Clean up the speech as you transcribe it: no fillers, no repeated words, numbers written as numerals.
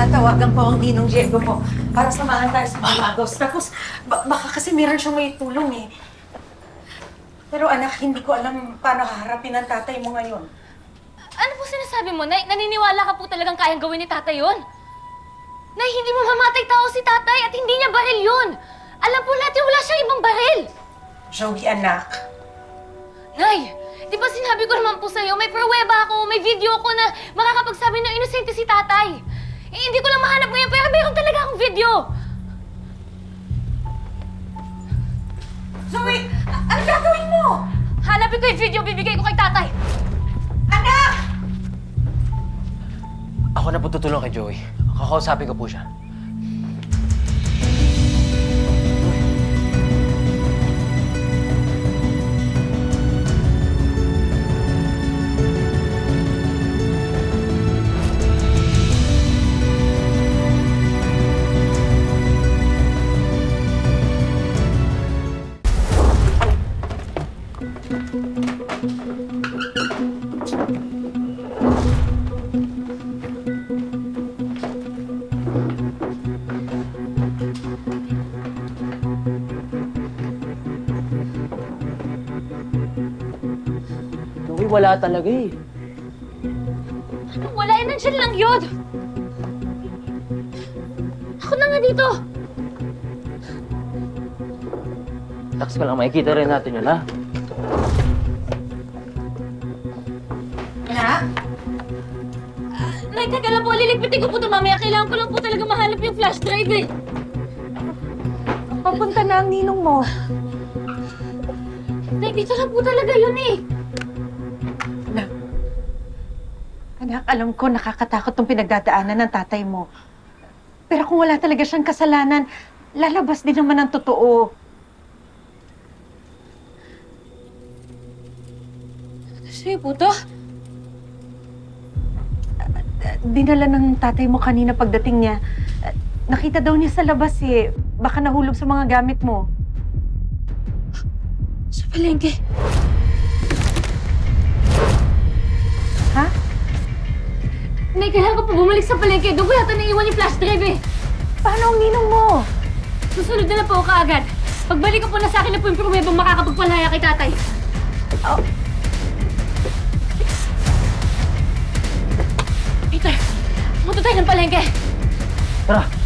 tatawagan ko ang Ninong Diego mo para samahan tayo sa Malagos. Tapos, baka kasi meron siyang may tulong eh. Pero anak, hindi ko alam paano haharapin ang tatay mo ngayon. Ano po sinasabi mo, Nay? Naniniwala ka po talagang kayang gawin ni tatay yun? Nay, hindi mamamatay tao si tatay at hindi niya baril yun. Alam po natin wala siyang ibang baril. Joey, anak. Nay, di ba sinabi ko naman po sa'yo, may pruweba ako, may video ko na makakapagsabi na inosente si tatay. Eh, hindi ko lang mahanap ngayon, pero meron talaga akong video. Zoe, ano gagawin mo? Hanapin ko yung video, bibigay ko kay tatay. Anak! Ako na po tutulong kay Joey. Kakausapin ko po siya. Joey, wala talaga eh. Wala, eh, nandiyan lang yun. Ako na nga dito. Relax ka lang, makikita rin natin yun, ha? Anak? Nay, teka lang po, liligpitin ko po ito mamaya. Kailangan ko lang po talaga mahanap yung flash drive eh. Papunta na ang ninong mo. Nay, dito lang po talaga yun eh. Anak, alam ko nakakatakot tong pinagdadaanan ng tatay mo. Pero kung wala talaga siyang kasalanan, lalabas din naman ang totoo. Sa'yo po to? Dinala ng tatay mo kanina pagdating niya. Nakita daw niya sa labas eh. Baka nahulog sa mga gamit mo. Sa palengke. Ha? Nay, kailangan ko po bumalik sa palengke. Doon ko yata naiwan yung flash drive eh. Paano ang ninong mo? Susunod na lang po ako kaagad. Pagbalik ko po na sa akin na po yung pruwebang makakapagpalaya kay tatay. Oh, Peter, punta tayo ng palengke. Tara!